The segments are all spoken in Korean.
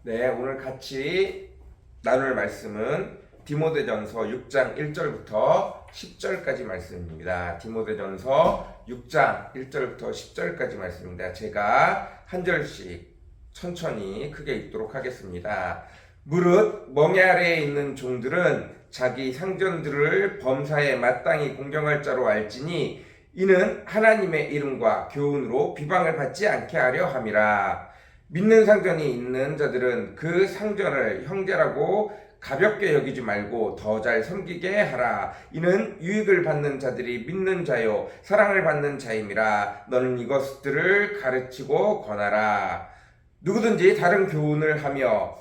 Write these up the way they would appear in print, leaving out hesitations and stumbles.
네, 오늘 같이 나눌 말씀은 디모데전서 6장 1절부터 10절까지 말씀입니다. 디모데전서 6장 1절부터 10절까지 말씀입니다. 제가 한 절씩 천천히 크게 읽도록 하겠습니다. 무릇 멍에 아래에 있는 종들은 자기 상전들을 범사에 마땅히 공경할 자로 알지니 이는 하나님의 이름과 교훈으로 비방을 받지 않게 하려 함이라. 믿는 상전이 있는 자들은 그 상전을 형제라고 가볍게 여기지 말고 더 잘 섬기게 하라. 이는 유익을 받는 자들이 믿는 자요 사랑을 받는 자임이라. 너는 이것들을 가르치고 권하라. 누구든지 다른 교훈을 하며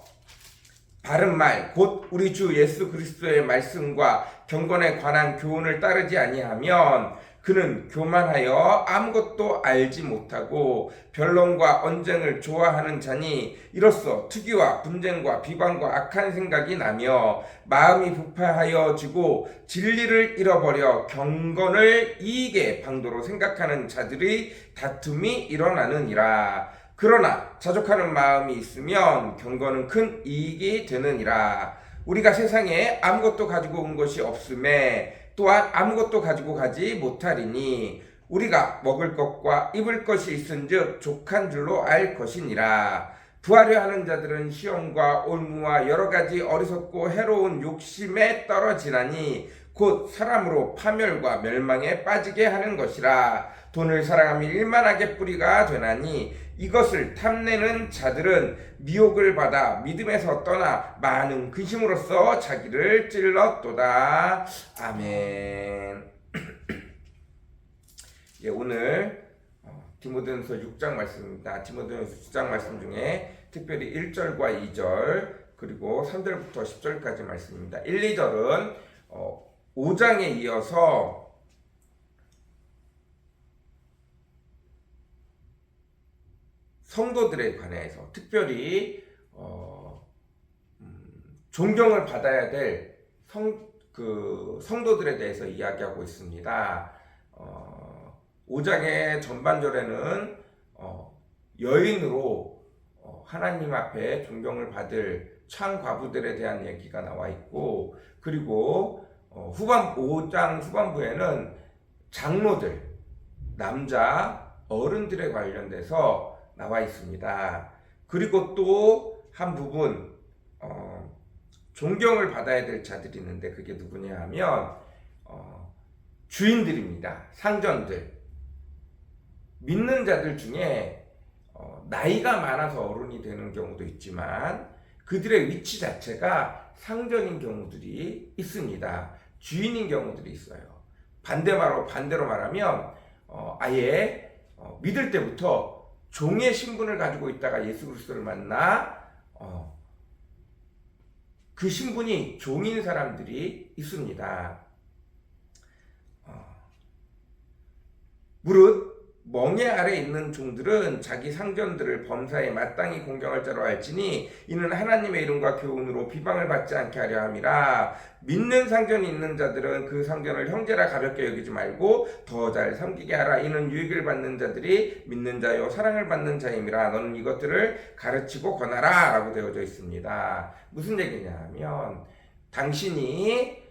바른 말 곧 우리 주 예수 그리스도의 말씀과 경건에 관한 교훈을 따르지 아니하면 그는 교만하여 아무것도 알지 못하고 변론과 언쟁을 좋아하는 자니 이로써 투기와 분쟁과 비방과 악한 생각이 나며 마음이 부패하여지고 진리를 잃어버려 경건을 이익의 방도로 생각하는 자들의 다툼이 일어나느니라. 그러나 자족하는 마음이 있으면 경건은 큰 이익이 되느니라. 우리가 세상에 아무것도 가지고 온 것이 없음에 또한 아무것도 가지고 가지 못하리니 우리가 먹을 것과 입을 것이 있은즉 족한 줄로 알 것이니라. 부하려 하는 자들은 시험과 올무와 여러 가지 어리석고 해로운 욕심에 떨어지나니 곧 사람으로 파멸과 멸망에 빠지게 하는 것이라. 돈을 사랑하며 일만하게 뿌리가 되나니 이것을 탐내는 자들은 미혹을 받아 믿음에서 떠나 많은 근심으로써 자기를 찔렀도다. 아멘. 예, 오늘 디모데전서 6장 말씀입니다. 디모데전서 6장 말씀 중에 특별히 1절과 2절 그리고 3절부터 10절까지 말씀입니다. 1, 2절은 5장에 이어서 성도들에 관해서 특별히 존경을 받아야 될 성도들에 대해서 이야기하고 있습니다. 5장의 전반절에는 여인으로 하나님 앞에 존경을 받을 창과부들에 대한 얘기가 나와 있고, 그리고 5장 후반부에는 장로들, 남자 어른들에 관련돼서 나와 있습니다. 그리고 또 한 부분 존경을 받아야 될 자들이 있는데 그게 누구냐 하면 주인들입니다. 상전들. 믿는 자들 중에 나이가 많아서 어른이 되는 경우도 있지만 그들의 위치 자체가 상전인 경우들이 있습니다. 주인인 경우들이 있어요. 반대로 말하면 아예 믿을 때부터 종의 신분을 가지고 있다가 예수 그리스도를 만나 그 신분이 종인 사람들이 있습니다. 무릇 멍에 아래 있는 종들은 자기 상전들을 범사에 마땅히 공경할 자로 알지니 이는 하나님의 이름과 교훈으로 비방을 받지 않게 하려 함이라. 믿는 상전이 있는 자들은 그 상전을 형제라 가볍게 여기지 말고 더 잘 섬기게 하라. 이는 유익을 받는 자들이 믿는 자요 사랑을 받는 자임이라. 너는 이것들을 가르치고 권하라 라고 되어져 있습니다. 무슨 얘기냐 하면 당신이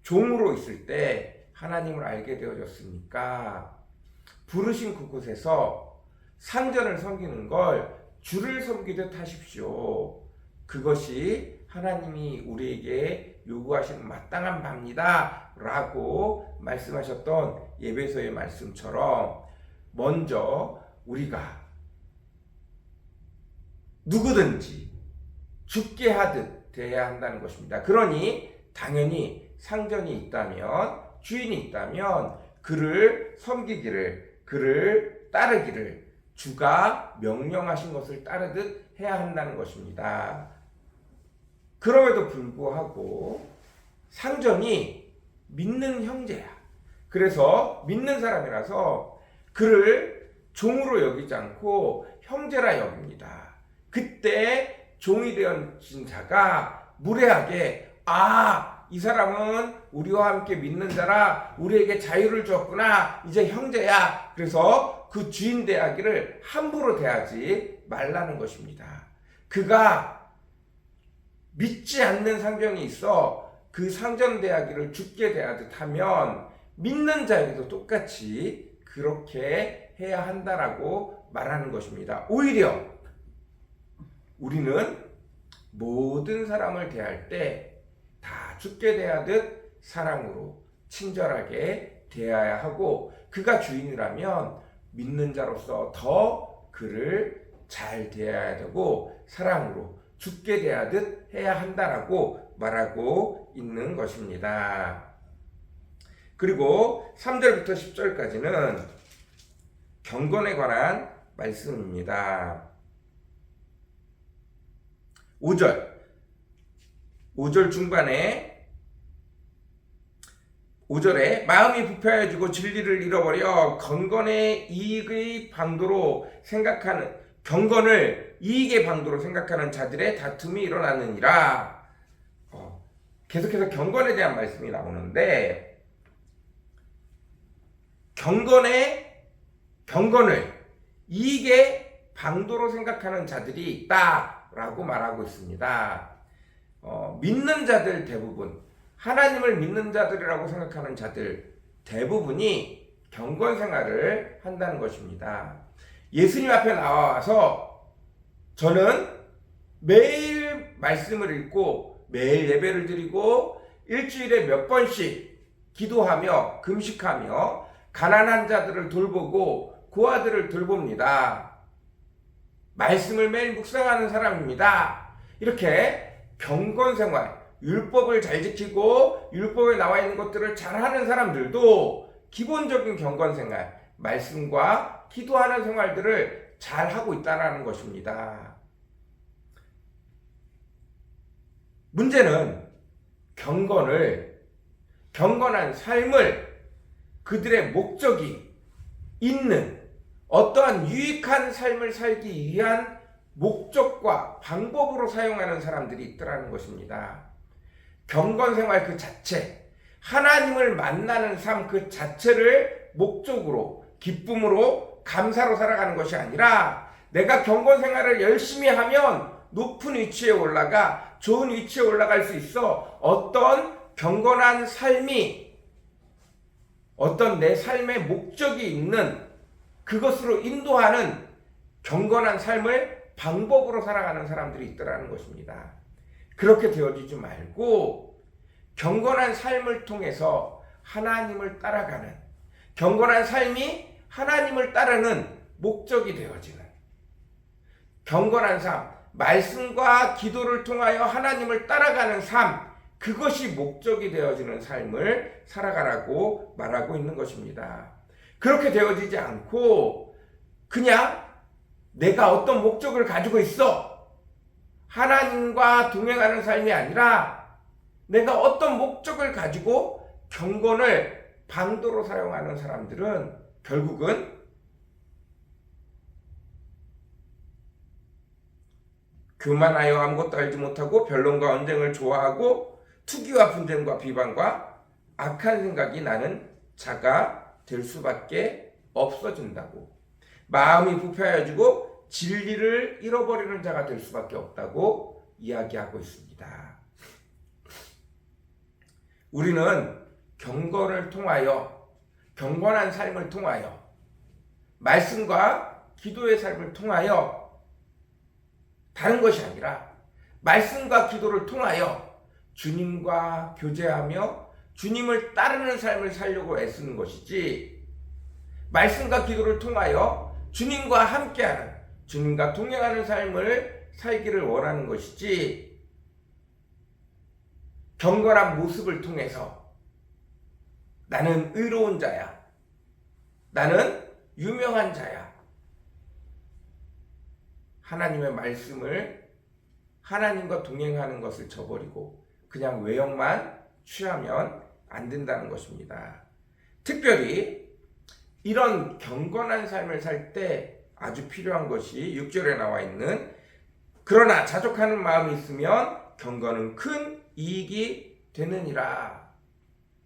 종으로 있을 때 하나님을 알게 되어졌으니까 부르신 그곳에서 상전을 섬기는 걸 주를 섬기듯 하십시오. 그것이 하나님이 우리에게 요구하시는 마땅한 바입니다 라고 말씀하셨던 예배서의 말씀처럼 먼저 우리가 누구든지 죽게 하듯 대해야 한다는 것입니다. 그러니 당연히 상전이 있다면, 주인이 있다면 그를 섬기기를, 그를 따르기를, 주가 명령하신 것을 따르듯 해야 한다는 것입니다. 그럼에도 불구하고 상전이 믿는 형제야. 그래서 믿는 사람이라서 그를 종으로 여기지 않고 형제라 여깁니다. 그때 종이 되어진 자가 무례하게 이 사람은 우리와 함께 믿는 자라 우리에게 자유를 줬구나. 이제 형제야. 그래서 그 주인 대하기를 함부로 대하지 말라는 것입니다. 그가 믿지 않는 상정이 있어 그 상전대하기를 죽게 대하듯 하면 믿는 자에게도 똑같이 그렇게 해야 한다라고 말하는 것입니다. 오히려 우리는 모든 사람을 대할 때 다 죽게 대하듯 사랑으로 친절하게 대해야 하고, 그가 주인이라면 믿는 자로서 더 그를 잘 대해야 되고 사랑으로 죽게 대하듯 해야 한다라고 말하고 있는 것입니다. 그리고 3절부터 10절까지는 경건에 관한 말씀입니다. 5절 중반에 5절에 마음이 부패해지고 진리를 잃어버려 경건의 이익의 방도로 생각하는, 경건을 이익의 방도로 생각하는 자들의 다툼이 일어나느니라. 계속해서 경건에 대한 말씀이 나오는데, 경건을 이익의 방도로 생각하는 자들이 있다라고 말하고 있습니다. 믿는 자들 대부분, 하나님을 믿는 자들이라고 생각하는 자들 대부분이 경건 생활을 한다는 것입니다. 예수님 앞에 나와서 저는 매일 말씀을 읽고 매일 예배를 드리고 일주일에 몇 번씩 기도하며 금식하며 가난한 자들을 돌보고 고아들을 돌봅니다. 말씀을 매일 묵상하는 사람입니다. 이렇게 경건생활, 율법을 잘 지키고 율법에 나와 있는 것들을 잘하는 사람들도 기본적인 경건생활, 말씀과 기도하는 생활들을 잘하고 있다는 것입니다. 문제는 경건한 삶을 그들의 목적이 있는 어떠한 유익한 삶을 살기 위한 목적과 방법으로 사용하는 사람들이 있더라는 것입니다. 경건생활 그 자체, 하나님을 만나는 삶 그 자체를 목적으로, 기쁨으로, 감사로 살아가는 것이 아니라 내가 경건생활을 열심히 하면 높은 위치에 올라가 좋은 위치에 올라갈 수 있어 어떤 경건한 삶이, 어떤 내 삶의 목적이 있는 그것으로 인도하는 경건한 삶을 방법으로 살아가는 사람들이 있더라는 것입니다. 그렇게 되어지지 말고 경건한 삶을 통해서 하나님을 따라가는, 경건한 삶이 하나님을 따르는 목적이 되어지는 경건한 삶, 말씀과 기도를 통하여 하나님을 따라가는 삶, 그것이 목적이 되어지는 삶을 살아가라고 말하고 있는 것입니다. 그렇게 되어지지 않고 그냥 내가 어떤 목적을 가지고 있어, 하나님과 동행하는 삶이 아니라 내가 어떤 목적을 가지고 경건을 방도로 사용하는 사람들은 결국은 교만하여 아무것도 알지 못하고 변론과 언쟁을 좋아하고 투기와 분쟁과 비방과 악한 생각이 나는 자가 될 수밖에 없어진다고, 마음이 부패해지고 진리를 잃어버리는 자가 될 수밖에 없다고 이야기하고 있습니다. 우리는 경건을 통하여, 경건한 삶을 통하여, 말씀과 기도의 삶을 통하여, 다른 것이 아니라 말씀과 기도를 통하여 주님과 교제하며 주님을 따르는 삶을 살려고 애쓰는 것이지, 말씀과 기도를 통하여 주님과 함께하는, 주님과 동행하는 삶을 살기를 원하는 것이지, 경건한 모습을 통해서 나는 의로운 자야, 나는 유명한 자야, 하나님의 말씀을, 하나님과 동행하는 것을 저버리고 그냥 외형만 취하면 안 된다는 것입니다. 특별히 이런 경건한 삶을 살 때 아주 필요한 것이 6절에 나와 있는, 그러나 자족하는 마음이 있으면 경건은 큰 이익이 되느니라.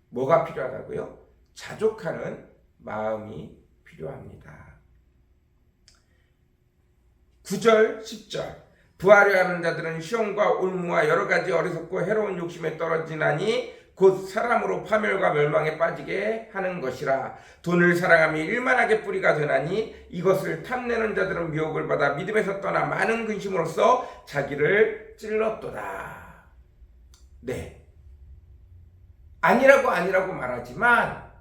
뭐가 필요하다고요? 자족하는 마음이 필요합니다. 9절, 10절. 부하려 하는 자들은 시험과 올무와 여러 가지 어리석고 해로운 욕심에 떨어지나니 곧 사람으로 파멸과 멸망에 빠지게 하는 것이라. 돈을 사랑함이 일만하게 뿌리가 되나니 이것을 탐내는 자들은 미혹을 받아 믿음에서 떠나 많은 근심으로써 자기를 찔렀도다. 네, 아니라고 말하지만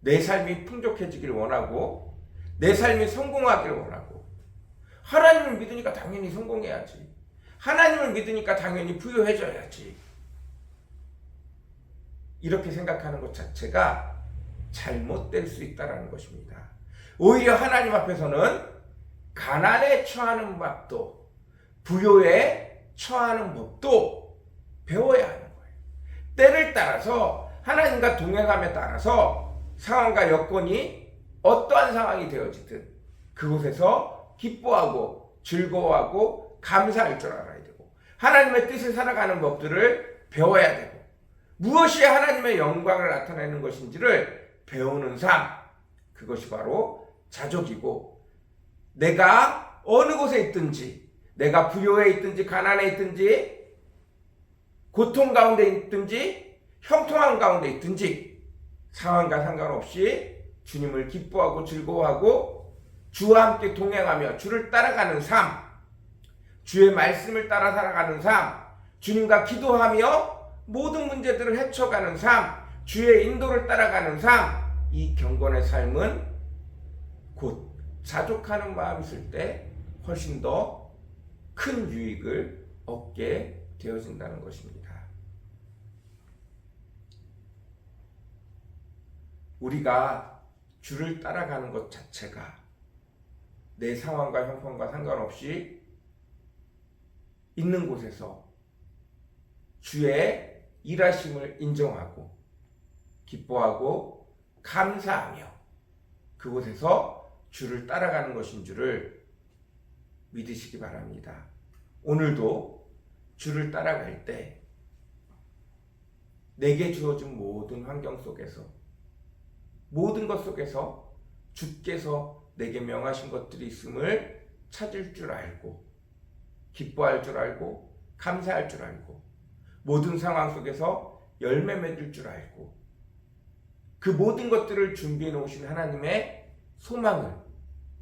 내 삶이 풍족해지길 원하고 내 삶이 성공하길 원하고 하나님을 믿으니까 당연히 성공해야지. 하나님을 믿으니까 당연히 부유해져야지. 이렇게 생각하는 것 자체가 잘못될 수 있다는 것입니다. 오히려 하나님 앞에서는 가난에 처하는 법도 부요에 처하는 법도 배워야 하는 거예요. 때를 따라서 하나님과 동행함에 따라서 상황과 여건이 어떠한 상황이 되어지든 그곳에서 기뻐하고 즐거워하고 감사할 줄 알아야 되고 하나님의 뜻을 살아가는 법들을 배워야 되고 무엇이 하나님의 영광을 나타내는 것인지를 배우는 삶, 그것이 바로 자족이고 내가 어느 곳에 있든지 내가 부요에 있든지 가난에 있든지 고통 가운데 있든지 형통한 가운데 있든지 상황과 상관없이 주님을 기뻐하고 즐거워하고 주와 함께 동행하며 주를 따라가는 삶, 주의 말씀을 따라 살아가는 삶, 주님과 기도하며 모든 문제들을 헤쳐가는 삶, 주의 인도를 따라가는 삶, 이 경건의 삶은 곧 자족하는 마음이 있을 때 훨씬 더 큰 유익을 얻게 되어진다는 것입니다. 우리가 주를 따라가는 것 자체가 내 상황과 형편과 상관없이 있는 곳에서 주의 일하심을 인정하고 기뻐하고 감사하며 그곳에서 주를 따라가는 것인 줄을 믿으시기 바랍니다. 오늘도 주를 따라갈 때 내게 주어진 모든 환경 속에서 모든 것 속에서 주께서 내게 명하신 것들이 있음을 찾을 줄 알고 기뻐할 줄 알고 감사할 줄 알고 모든 상황 속에서 열매 맺을 줄 알고 그 모든 것들을 준비해 놓으신 하나님의 소망을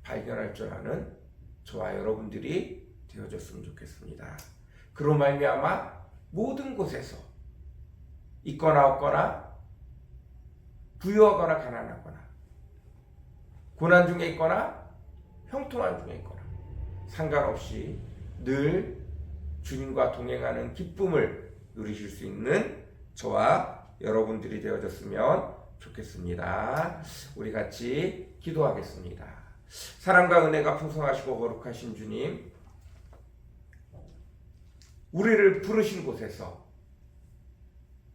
발견할 줄 아는 저와 여러분들이 되어줬으면 좋겠습니다. 그로 말미암아 모든 곳에서 있거나 없거나 부유하거나 가난하거나 고난 중에 있거나 형통한 중에 있거나 상관없이 늘 주님과 동행하는 기쁨을 누리실 수 있는 저와 여러분들이 되어졌으면 좋겠습니다. 우리 같이 기도하겠습니다. 사랑과 은혜가 풍성하시고 거룩하신 주님, 우리를 부르신 곳에서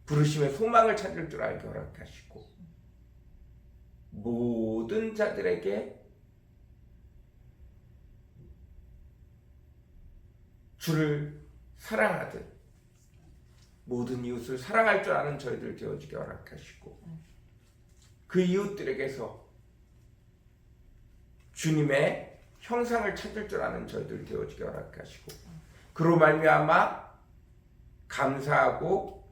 부르심의 소망을 찾을 줄 알게 허락하시고 모든 자들에게 주를 사랑하듯 모든 이웃을 사랑할 줄 아는 저희들 되어지게 허락하시고 그 이웃들에게서 주님의 형상을 찾을 줄 아는 저희들 되어지게 허락하시고 그로 말미암아 감사하고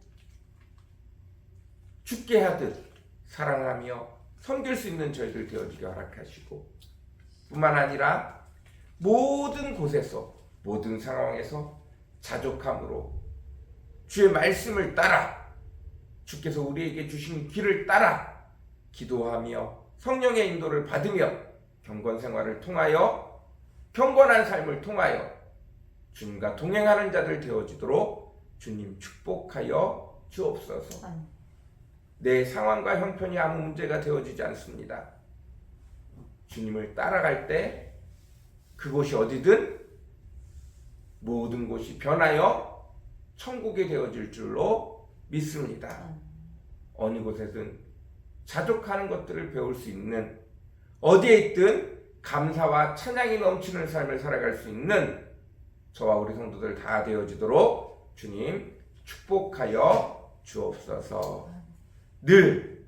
죽게 하듯 사랑하며 섬길 수 있는 저희들 되어지게 허락하시고 뿐만 아니라 모든 곳에서 모든 상황에서 자족함으로 주의 말씀을 따라 주께서 우리에게 주신 길을 따라 기도하며 성령의 인도를 받으며 경건 생활을 통하여 경건한 삶을 통하여 주님과 동행하는 자들 되어지도록 주님 축복하여 주옵소서. 내 상황과 형편이 아무 문제가 되어지지 않습니다. 주님을 따라갈 때 그곳이 어디든 모든 곳이 변하여 천국이 되어질 줄로 믿습니다. 어느 곳에든 자족하는 것들을 배울 수 있는 어디에 있든 감사와 찬양이 넘치는 삶을 살아갈 수 있는 저와 우리 성도들 다 되어지도록 주님 축복하여 주옵소서. 늘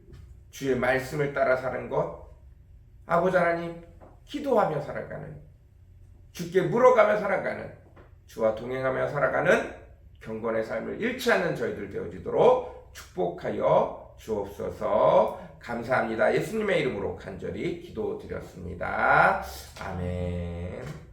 주의 말씀을 따라 사는 것 아버지 하나님 기도하며 살아가는 주께 물어가며 살아가는, 주와 동행하며 살아가는 경건의 삶을 잃지 않는 저희들 되어지도록 축복하여 주옵소서. 감사합니다. 예수님의 이름으로 간절히 기도드렸습니다. 아멘.